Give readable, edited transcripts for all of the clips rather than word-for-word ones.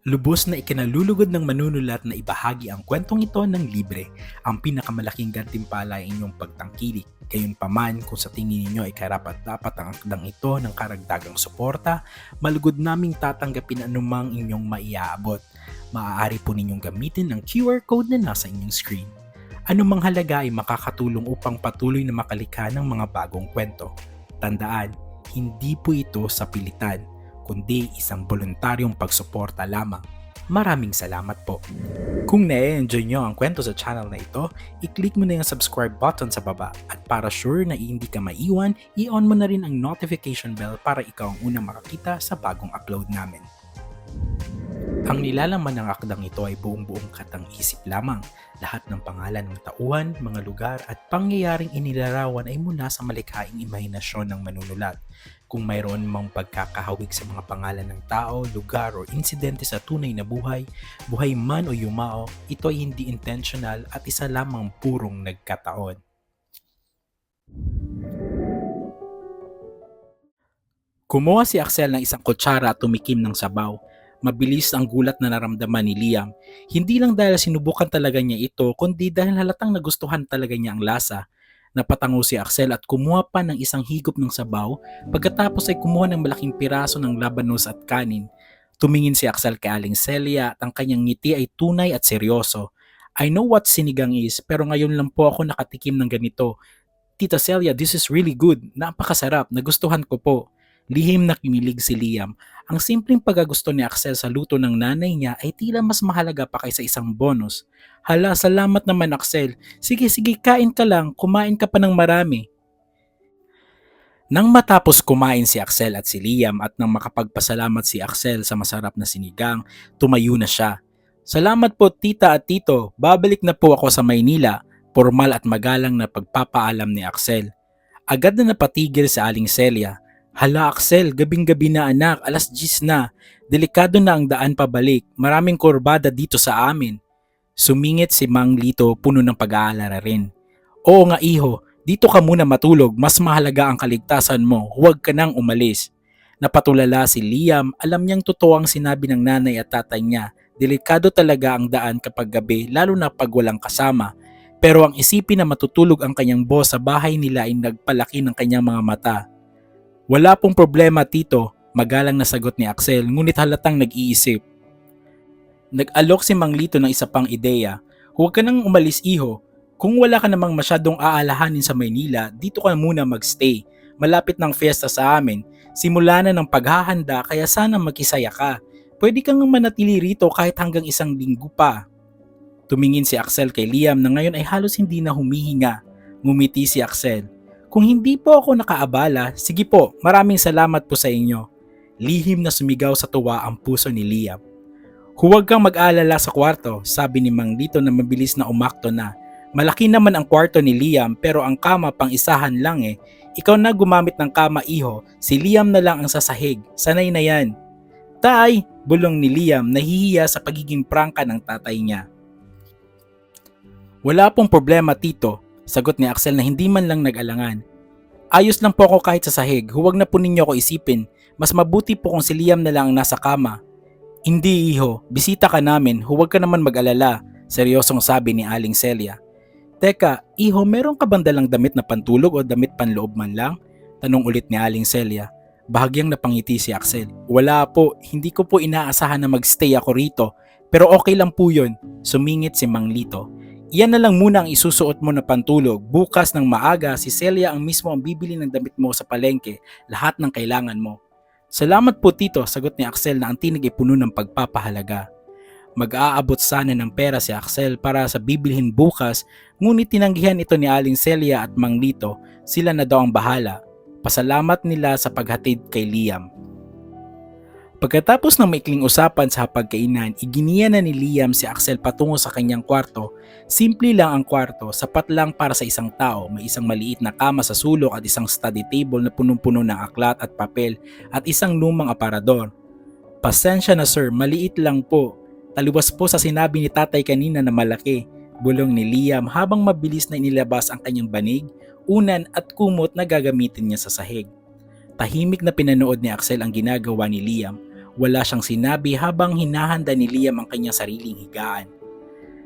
Lubos na ikinalulugod ng manunulat na ibahagi ang kwentong ito ng libre. Ang pinakamalaking gantimpala ay inyong pagtangkilik. Gayunpaman, kung sa tingin ninyo ay karapat-dapat ang akdang ito ng karagdagang suporta, malugod naming tatanggapin anumang inyong maiaabot. Maaari po ninyong gamitin ang QR code na nasa inyong screen. Anumang halaga ay makakatulong upang patuloy na makalikha ng mga bagong kwento. Tandaan, hindi po ito sa pilitan, kundi isang voluntaryong pagsuporta lamang. Maraming salamat po. Kung na-enjoy nyo ang kwento sa channel na ito, i-click mo na yung subscribe button sa baba at para sure na hindi ka maiwan, i-on mo na rin ang notification bell para ikaw ang unang makakita sa bagong upload namin. Ang nilalaman ng akdang ito ay buong-buong katang-isip lamang. Lahat ng pangalan ng tauhan, mga lugar at pangyayaring inilarawan ay mula sa malikhaing imahinasyon ng manunulat. Kung mayroon mang pagkakahawig sa mga pangalan ng tao, lugar o insidente sa tunay na buhay, buhay man o yumao, ito ay hindi intentional at isa lamang purong nagkataon. Kumuha si Axel ng isang kutsara at tumikim ng sabaw. Mabilis ang gulat na naramdaman ni Liam. Hindi lang dahil sinubukan talaga niya ito, kundi dahil halatang nagustuhan talaga niya ang lasa. Napatango si Axel at kumuha pa ng isang higop ng sabaw, pagkatapos ay kumuha ng malaking piraso ng labanos at kanin. Tumingin si Axel kay Aling Celia at ang kanyang ngiti ay tunay at seryoso. I know what sinigang is, pero ngayon lang po ako nakatikim ng ganito. Tita Celia, this is really good. Napakasarap, nagustuhan ko po. Lihim na kinilig si Liam. Ang simpleng pagkagusto ni Axel sa luto ng nanay niya ay tila mas mahalaga pa kaysa isang bonus. Hala, salamat naman Axel. Sige, kain ka lang. Kumain ka pa ng marami. Nang matapos kumain si Axel at si Liam at nang makapagpasalamat si Axel sa masarap na sinigang, tumayo na siya. Salamat po tita at tito. Babalik na po ako sa Maynila. Formal at magalang na pagpapaalam ni Axel. Agad na napatigil sa Aling Celia. Hala Axel, gabing-gabi na anak, 10:00 na. Delikado na ang daan pabalik, maraming kurbada dito sa amin. Sumingit si Mang Lito puno ng pag-aalala rin. Oo nga iho, dito ka muna matulog, mas mahalaga ang kaligtasan mo, huwag ka nang umalis. Napatulala si Liam, alam niyang totoo ang sinabi ng nanay at tatay niya. Delikado talaga ang daan kapag gabi, lalo na pag walang kasama. Pero ang isipin na matutulog ang kanyang boss sa bahay nila ay nagpalaki ng kanyang mga mata. Wala pong problema tito, magalang na sagot ni Axel ngunit halatang nag-iisip. Nag-alok si Mang Lito ng isa pang ideya. Huwag ka nang umalis iho. Kung wala ka namang masyadong aalahanin sa Maynila, dito ka muna magstay. Malapit ng fiesta sa amin. Simula na ng paghahanda kaya sana makisaya ka. Pwede kang manatili rito kahit hanggang 1 linggo pa. Tumingin si Axel kay Liam na ngayon ay halos hindi na humihinga. Ngumiti si Axel. Kung hindi po ako nakaabala, sige po, maraming salamat po sa inyo. Lihim na sumigaw sa tuwa ang puso ni Liam. Huwag kang mag-alala sa kwarto, sabi ni Mang Lito na mabilis na umakto na. Malaki naman ang kwarto ni Liam pero ang kama pang isahan lang eh. Ikaw na gumamit ng kama iho, si Liam na lang ang sasahig, sanay na yan. Tay, bulong ni Liam nahihiya sa pagiging prangka ng tatay niya. Wala pong problema tito, sagot ni Axel na hindi man lang nag-alangan. Ayos lang po ako kahit sa sahig, huwag na po ninyo ako isipin. Mas mabuti po kung si Liam na lang ang nasa kama. Hindi iho, bisita ka namin, huwag ka naman mag-alala, seryosong sabi ni Aling Celia. Teka, iho, meron ka bang dalang damit na pantulog o damit panloob man lang? Tanong ulit ni Aling Celia. Bahagyang napangiti si Axel. Wala po, hindi ko po inaasahan na magstay ako rito, pero okay lang po yun, sumingit si Mang Lito. Iyan na lang muna ang isusuot mo na pantulog. Bukas ng maaga, si Celia ang mismo ang bibili ng damit mo sa palengke, lahat ng kailangan mo. Salamat po tito, sagot ni Axel na ang tinig ay puno ng pagpapahalaga. Mag-aabot sana ng pera si Axel para sa bibilhin bukas, ngunit tinanggihan ito ni Aling Celia at Mang Lito, sila na daw ang bahala. Pasalamat nila sa paghatid kay Liam. Pagkatapos ng maikling usapan sa hapagkainan, iginiya na ni Liam si Axel patungo sa kanyang kwarto. Simple lang ang kwarto, sapat lang para sa isang tao. May isang maliit na kama sa sulok at isang study table na punong-puno ng aklat at papel at isang lumang aparador. Pasensya na sir, maliit lang po. Taliwas po sa sinabi ni tatay kanina na malaki, bulong ni Liam habang mabilis na inilabas ang kanyang banig, unan at kumot na gagamitin niya sa sahig. Tahimik na pinanood ni Axel ang ginagawa ni Liam. Wala siyang sinabi habang hinahanda ni Liam ang kanyang sariling higaan.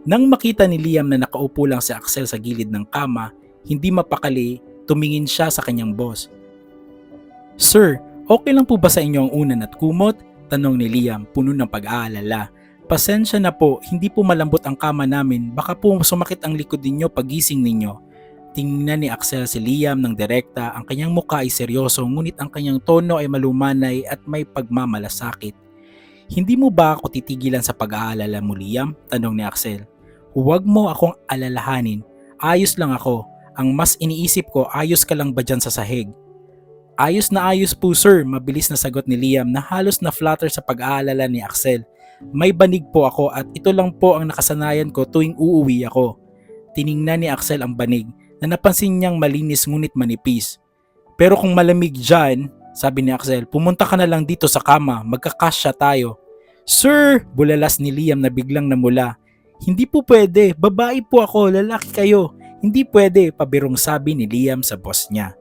Nang makita ni Liam na nakaupo lang si Axel sa gilid ng kama, hindi mapakali, tumingin siya sa kanyang boss. "Sir, okay lang po ba sa inyo ang unan at kumot?" tanong ni Liam, puno ng pag-aalala. "Pasensya na po, hindi po malambot ang kama namin, baka po sumakit ang likod ninyo pagising ninyo." Tingnan ni Axel si Liam ng direkta, ang kanyang mukha ay seryoso ngunit ang kanyang tono ay malumanay at may pagmamalasakit. "Hindi mo ba ako titigilan sa pag-aalala mo, Liam?" tanong ni Axel. "Huwag mo akong alalahanin, ayos lang ako. Ang mas iniisip ko, ayos ka lang ba dyan sa sahig?" "Ayos na ayos po sir," mabilis na sagot ni Liam na halos na flatter sa pag-aalala ni Axel. "May banig po ako at ito lang po ang nakasanayan ko tuwing uuwi ako." Tiningnan ni Axel ang banig na napansin niyang malinis ngunit manipis. "Pero kung malamig dyan," sabi ni Axel, "pumunta ka na lang dito sa kama, magkakasya tayo." "Sir!" bulalas ni Liam na biglang namula. "Hindi po pwede, babae po ako, lalaki kayo. Hindi pwede," pabirong sabi ni Liam sa boss niya.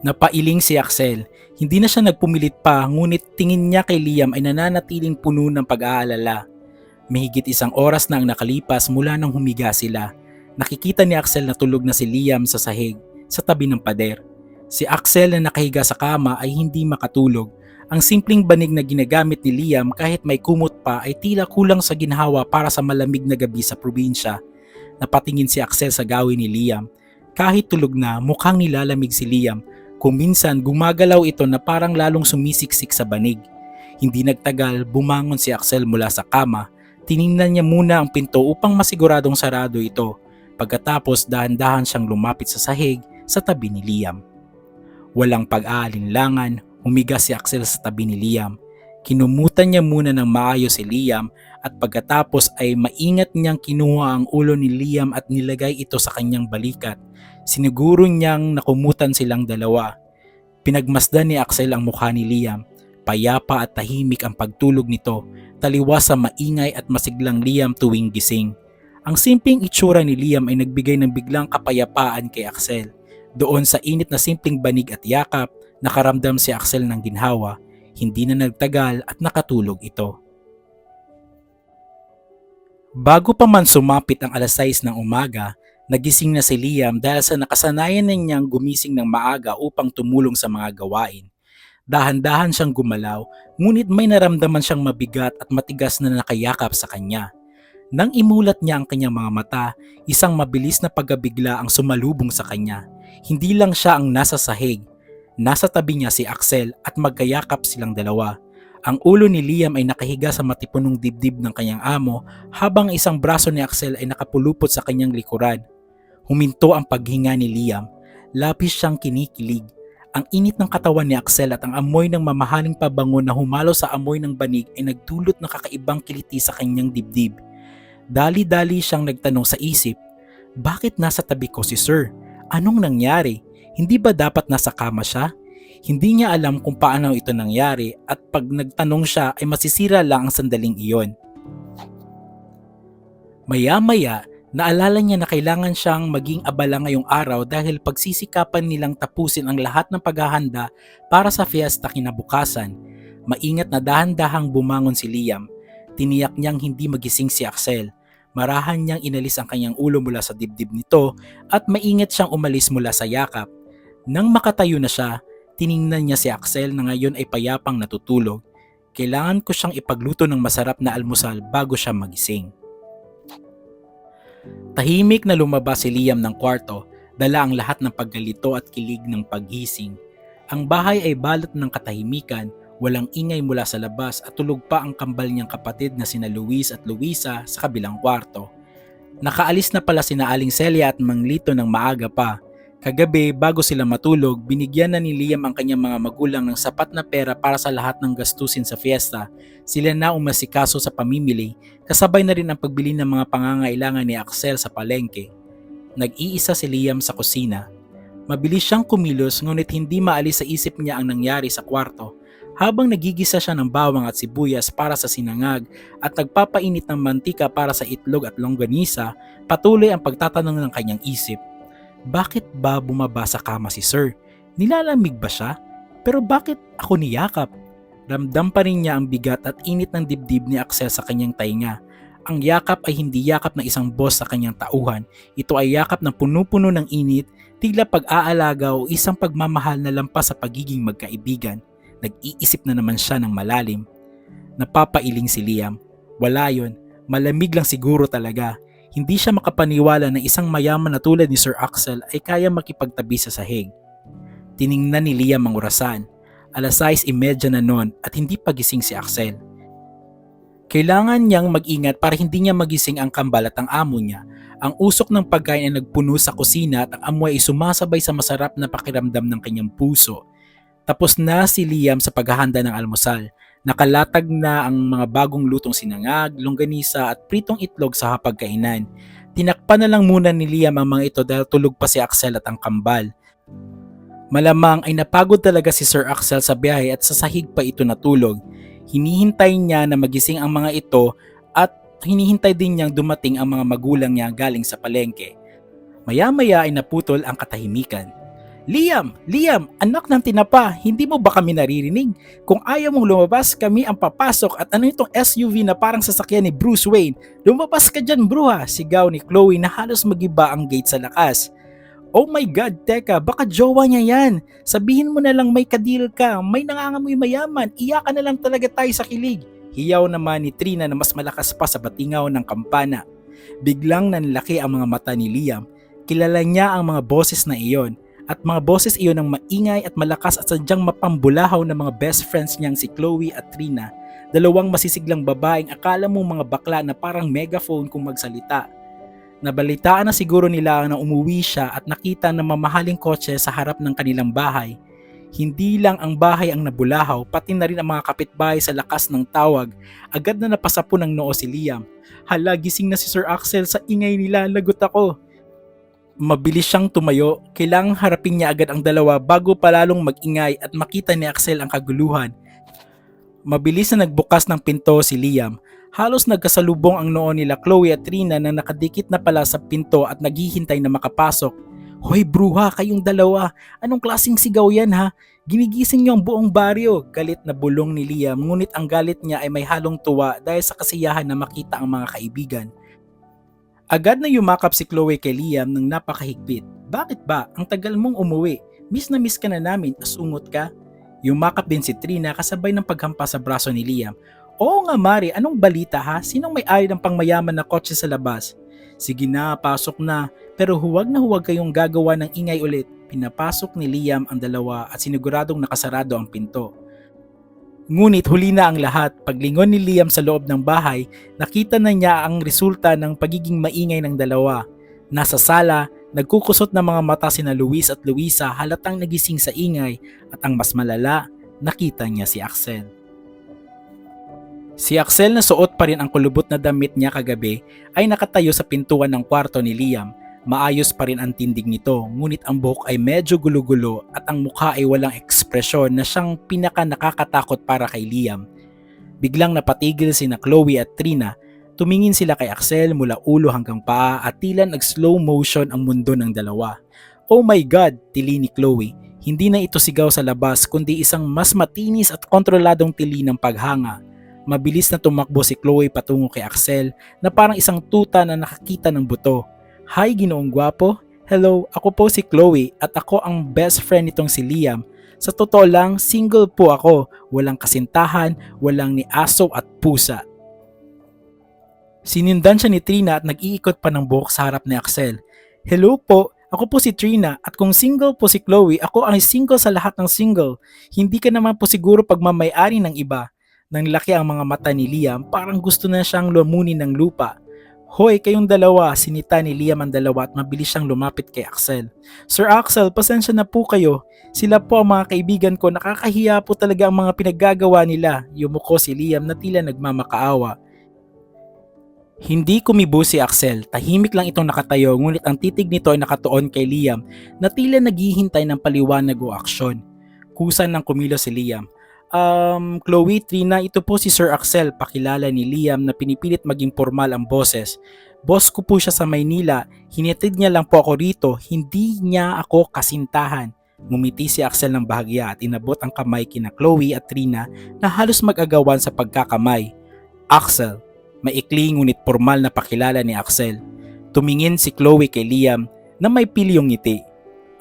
Napailing si Axel. Hindi na siya nagpumilit pa ngunit tingin niya kay Liam ay nananatiling puno ng pag-aalala. Mahigit 1 oras na ang nakalipas mula nang humiga sila. Nakikita ni Axel na tulog na si Liam sa sahig, sa tabi ng pader. Si Axel na nakahiga sa kama ay hindi makatulog. Ang simpleng banig na ginagamit ni Liam kahit may kumot pa ay tila kulang sa ginhawa para sa malamig na gabi sa probinsya. Napatingin si Axel sa gawin ni Liam. Kahit tulog na, mukhang nilalamig si Liam. Kung minsan gumagalaw ito na parang lalong sumisiksik sa banig. Hindi nagtagal, bumangon si Axel mula sa kama. Tiningnan niya muna ang pinto upang masiguradong sarado ito. Pagkatapos dahan-dahan siyang lumapit sa sahig sa tabi ni Liam. Walang pag-aalinlangan, humiga si Axel sa tabi ni Liam. Kinumutan niya muna ng maayos si Liam at pagkatapos ay maingat niyang kinuha ang ulo ni Liam at nilagay ito sa kanyang balikat. Siniguro niyang nakumutan silang dalawa. Pinagmasdan ni Axel ang mukha ni Liam. Payapa at tahimik ang pagtulog nito, taliwas sa maingay at masiglang Liam tuwing gising. Ang simpleng itsura ni Liam ay nagbigay ng biglang kapayapaan kay Axel. Doon sa init na simpleng banig at yakap, nakaramdam si Axel ng ginhawa. Hindi na nagtagal at nakatulog ito. Bago pa man sumapit ang 6:00 ng umaga, nagising na si Liam dahil sa nakasanayan na niyang gumising ng maaga upang tumulong sa mga gawain. Dahan-dahan siyang gumalaw, ngunit may naramdaman siyang mabigat at matigas na nakayakap sa kanya. Nang imulat niya ang kanyang mga mata, isang mabilis na pagkabigla ang sumalubong sa kanya. Hindi lang siya ang nasa sahig. Nasa tabi niya si Axel at magkayakap silang dalawa. Ang ulo ni Liam ay nakahiga sa matipunong dibdib ng kanyang amo habang isang braso ni Axel ay nakapulupot sa kanyang likuran. Huminto ang paghinga ni Liam. Labis siyang kinikilig. Ang init ng katawan ni Axel at ang amoy ng mamahaling pabango na humalo sa amoy ng banig ay nagdulot ng kakaibang kiliti sa kanyang dibdib. Dali-dali siyang nagtanong sa isip, "Bakit nasa tabi ko si Sir? Anong nangyari? Hindi ba dapat nasa kama siya?" Hindi niya alam kung paano ito nangyari at pag nagtanong siya ay masisira lang ang sandaling iyon. Maya-maya, naalala niya na kailangan siyang maging abala ngayong araw dahil pagsisikapan nilang tapusin ang lahat ng paghahanda para sa fiesta kinabukasan. Maingat na dahan-dahang bumangon si Liam. Tiniyak niyang hindi magising si Axel. Marahan niyang inalis ang kanyang ulo mula sa dibdib nito at maingat siyang umalis mula sa yakap. Nang makatayo na siya, tiningnan niya si Axel na ngayon ay payapang natutulog. Kailangan ko siyang ipagluto ng masarap na almusal bago siya magising. Tahimik na lumabas si Liam ng kwarto, dala ang lahat ng paggalito at kilig ng paggising. Ang bahay ay balot ng katahimikan, walang ingay mula sa labas at tulog pa ang kambal niyang kapatid na sina Luis at Luisa sa kabilang kwarto. Nakaalis na pala sina Aling Celia at Mang Lito ng maaga pa. Kagabi, bago sila matulog, binigyan na ni Liam ang kanyang mga magulang ng sapat na pera para sa lahat ng gastusin sa fiesta. Sila na umasikaso sa pamimili, kasabay na rin ang pagbili ng mga pangangailangan ni Axel sa palengke. Nag-iisa si Liam sa kusina. Mabilis siyang kumilos ngunit hindi maalis sa isip niya ang nangyari sa kwarto. Habang nagigisa siya ng bawang at sibuyas para sa sinangag at nagpapainit ng mantika para sa itlog at longganisa, patuloy ang pagtatanong ng kanyang isip. Bakit ba bumaba sa kama si Sir? Nilalamig ba siya? Pero bakit ako niyakap? Ramdam pa rin niya ang bigat at init ng dibdib ni Axel sa kanyang tainga. Ang yakap ay hindi yakap ng isang boss sa kanyang tauhan. Ito ay yakap na puno-puno ng init, tila pag-aalaga o isang pagmamahal na lampas sa pagiging magkaibigan. Nag-iisip na naman siya ng malalim. Napapailing si Liam. Wala yon, malamig lang siguro talaga. Hindi siya makapaniwala na isang mayaman na tulad ni Sir Axel ay kaya makipagtabi sa sahig. Tiningnan ni Liam ang orasan. 6:30 na noon at hindi pa gising si Axel. Kailangan niyang mag-ingat para hindi niya magising ang kambal at ang amo niya. Ang usok ng pagkain ay nagpuno sa kusina at ang amoy ay sumasabay sa masarap na pakiramdam ng kanyang puso. Tapos na si Liam sa paghahanda ng almusal. Nakalatag na ang mga bagong lutong sinangag, longganisa at pritong itlog sa hapagkainan. Tinakpan na lang muna ni Liam ang mga ito dahil tulog pa si Axel at ang kambal. Malamang ay napagod talaga si Sir Axel sa biyahe at sa sahig pa ito natulog. Hinihintay niya na magising ang mga ito at hinihintay din niyang dumating ang mga magulang niya galing sa palengke. Maya-maya ay naputol ang katahimikan. Liam! Liam! Anak ng tinapa! Hindi mo ba kami naririnig? Kung ayaw mong lumabas, kami ang papasok at ano itong SUV na parang sasakyan ni Bruce Wayne? Lumabas ka dyan, bruha! Sigaw ni Chloe na halos magiba ang gate sa lakas. Oh my God, teka, baka jowa niya yan. Sabihin mo na lang may kadil ka, may nangangamoy mayaman, iyakan na lang talaga tayo sa kilig. Hiyaw naman ni Trina na mas malakas pa sa batingaw ng kampana. Biglang nanlaki ang mga mata ni Liam. Kilala niya ang mga boses na iyon at mga boses iyon ng maingay at malakas at sadyang mapambulahaw ng mga best friends niyang si Chloe at Trina. Dalawang masisiglang babaeng akala mo mga bakla na parang megaphone kung magsalita. Nabalitaan na siguro nila na umuwi siya at nakita ng mamahaling kotse sa harap ng kanilang bahay. Hindi lang ang bahay ang nabulahaw, pati na rin ang mga kapitbahay sa lakas ng tawag. Agad na napasapo ng noo si Liam. Hala, gising na si Sir Axel, sa ingay nila, lagot ako. Mabilis siyang tumayo, kailangang harapin niya agad ang dalawa bago palalong mag-ingay at makita ni Axel ang kaguluhan. Mabilis na nagbukas ng pinto si Liam. Halos nagkasalubong ang noo nila Chloe at Trina na nakadikit na pala sa pinto at naghihintay na makapasok. Hoy bruha, kayong dalawa, anong klaseng sigaw yan ha? Ginigising niyo ang buong baryo, galit na bulong ni Liam, ngunit ang galit niya ay may halong tuwa dahil sa kasiyahan na makita ang mga kaibigan. Agad na yumakap si Chloe kay Liam ng napakahigpit. Bakit ba? Ang tagal mong umuwi. Miss na miss ka na namin, asungot ka. Yumakap din si Trina kasabay ng paghampas sa braso ni Liam. Oo nga Mari, anong balita ha? Sinong may-ari ng pangmayaman na kotse sa labas? Sige na, pasok na. Pero huwag na huwag kayong gagawa ng ingay ulit. Pinapasok ni Liam ang dalawa at siniguradong nakasarado ang pinto. Ngunit huli na ang lahat. Paglingon ni Liam sa loob ng bahay, nakita na niya ang resulta ng pagiging maingay ng dalawa. Nasa sala, nagkukusot ng mga mata sina Luis at Luisa halatang nagising sa ingay at ang mas malala, nakita niya si Axel. Si Axel na suot pa rin ang kulubot na damit niya kagabi ay nakatayo sa pintuan ng kwarto ni Liam. Maayos pa rin ang tindig nito, ngunit ang buhok ay medyo gulo-gulo at ang mukha ay walang ekspresyon na siyang pinaka nakakatakot para kay Liam. Biglang napatigil sina Chloe at Trina. Tumingin sila kay Axel mula ulo hanggang paa at tila nag-slow motion ang mundo ng dalawa. Oh my God, tili ni Chloe. Hindi na ito sigaw sa labas kundi isang mas matinis at kontroladong tili ng paghanga. Mabilis na tumakbo si Chloe patungo kay Axel na parang isang tuta na nakakita ng buto. Hi ginoong gwapo, hello, ako po si Chloe at ako ang best friend nitong si Liam. Sa totoo lang, single po ako, walang kasintahan, walang ni aso at pusa. Sinindan siya ni Trina at nag-iikot pa ng buhok sa harap ni Axel. Hello po, ako po si Trina at kung single po si Chloe, ako ay single sa lahat ng single. Hindi ka naman po siguro pagmamay-ari ng iba. Nang laki ang mga mata ni Liam, parang gusto na siyang lumunin ng lupa. Hoy, kayong dalawa, sinita ni Liam ang dalawa at mabilis siyang lumapit kay Axel. Sir Axel, pasensya na po kayo. Sila po ang mga kaibigan ko, nakakahiya po talaga ang mga pinaggagawa nila. Yumuko si Liam na tila nagmamakaawa. Hindi kumibo si Axel, tahimik lang itong nakatayo ngunit ang titig nito ay nakatuon kay Liam na tila naghihintay ng paliwanag o aksyon. Kusan ng kumilos si Liam. Chloe, Trina, ito po si Sir Axel, pakilala ni Liam na pinipilit maging formal ang boses. Boss ko po siya sa Maynila, hinitid niya lang po ako rito, hindi niya ako kasintahan. Ngumiti si Axel ng bahagya at inabot ang kamay kina Chloe at Trina na halos mag-agawan sa pagkakamay. Axel, maikli ngunit formal na pakilala ni Axel. Tumingin si Chloe kay Liam na may pilyong ngiti.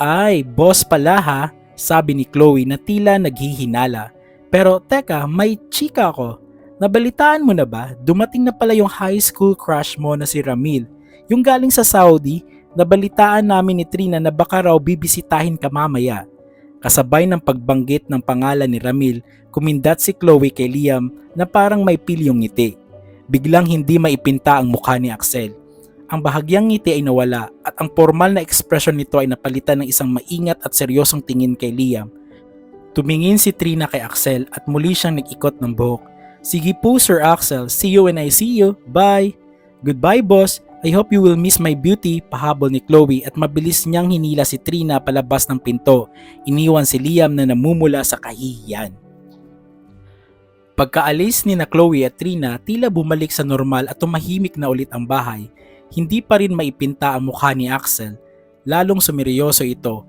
Ay, boss pala ha, sabi ni Chloe na tila naghihinala. Pero teka, may chika ako. Nabalitaan mo na ba? Dumating na pala yung high school crush mo na si Ramil. Yung galing sa Saudi, nabalitaan namin ni Trina na baka raw bibisitahin ka mamaya. Kasabay ng pagbanggit ng pangalan ni Ramil, kumindat si Chloe kay Liam na parang may pilyong ngiti. Biglang hindi maipinta ang mukha ni Axel. Ang bahagyang ngiti ay nawala at ang formal na ekspresyon nito ay napalitan ng isang maingat at seryosong tingin kay Liam. Tumingin si Trina kay Axel at muli siyang nag-ikot ng buhok. Sige po Sir Axel, see you when I see you, bye! Goodbye boss, I hope you will miss my beauty, pahabol ni Chloe at mabilis niyang hinila si Trina palabas ng pinto. Iniwan si Liam na namumula sa kahihiyan. Pagkaalis ni na Chloe at Trina, tila bumalik sa normal at tumahimik na ulit ang bahay. Hindi pa rin maipinta ang mukha ni Axel, lalong sumeryoso ito.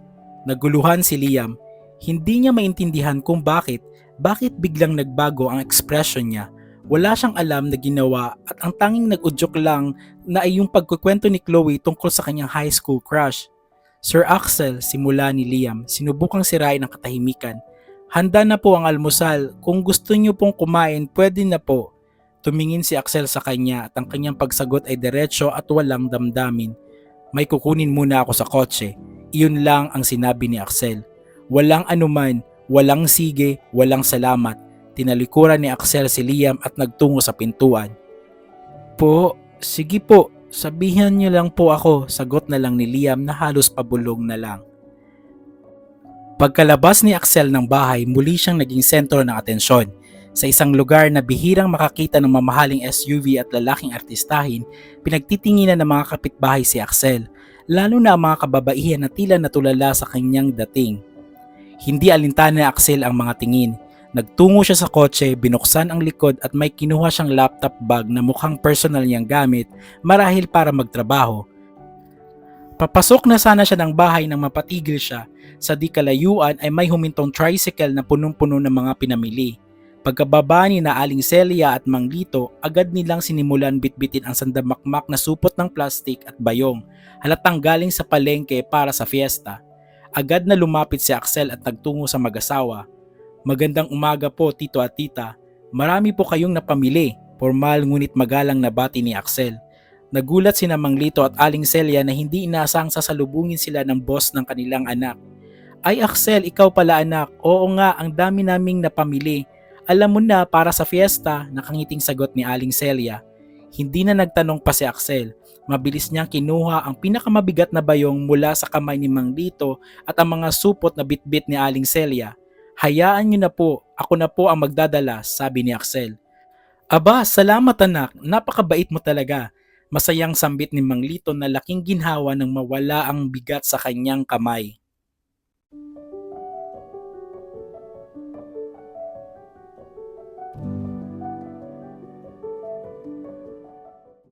Naguluhan si Liam, hindi niya maintindihan kung bakit biglang nagbago ang ekspresyon niya. Wala siyang alam na ginawa at ang tanging nag-udyok lang na ay yung pagkukwento ni Chloe tungkol sa kanyang high school crush. Sir Axel, simula ni Liam, sinubukang sirain ang katahimikan. Handa na po ang almusal, kung gusto niyo pong kumain pwede na po. Tumingin si Axel sa kanya at ang kanyang pagsagot ay diretsyo at walang damdamin. May kukunin muna ako sa kotse. Iyon lang ang sinabi ni Axel. Walang anuman, walang sige, walang salamat. Tinalikuran ni Axel si Liam at nagtungo sa pintuan. Po, sige po, sabihan niyo lang po ako, sagot na lang ni Liam na halos pabulong na lang. Pagkalabas ni Axel ng bahay, muli siyang naging sentro ng atensyon. Sa isang lugar na bihirang makakita ng mamahaling SUV at lalaking artistahin, pinagtitinginan ng mga kapitbahay si Axel, lalo na ang mga kababaihan na tila natulala sa kanyang dating. Hindi alintana ni Axel ang mga tingin. Nagtungo siya sa kotse, binuksan ang likod at may kinuha siyang laptop bag na mukhang personal niyang gamit marahil para magtrabaho. Papasok na sana siya ng bahay nang mapatigil siya. Sa di kalayuan ay may humintong tricycle na punong-puno ng mga pinamili. Pagkababa ni na Aling Celia at Mang Lito, agad nilang sinimulan bitbitin ang sandamakmak na supot ng plastik at bayong, halatang galing sa palengke para sa fiesta. Agad na lumapit si Axel at nagtungo sa mag-asawa. Magandang umaga po tito at tita, marami po kayong napamili, formal ngunit magalang na bati ni Axel. Nagulat sina Mang Lito at Aling Celia na hindi inaasang sasalubungin sila ng boss ng kanilang anak. Ay Axel, ikaw pala anak, oo nga ang dami naming napamili. Alam mo na para sa fiesta, nakangiting sagot ni Aling Celia. Hindi na nagtanong pa si Axel. Mabilis niyang kinuha ang pinakamabigat na bayong mula sa kamay ni Mang Lito at ang mga supot na bitbit ni Aling Celia. Hayaan niyo na po, ako na po ang magdadala, sabi ni Axel. Aba, salamat anak, napakabait mo talaga. Masayang sambit ni Mang Lito na laking ginhawa nang mawala ang bigat sa kanyang kamay.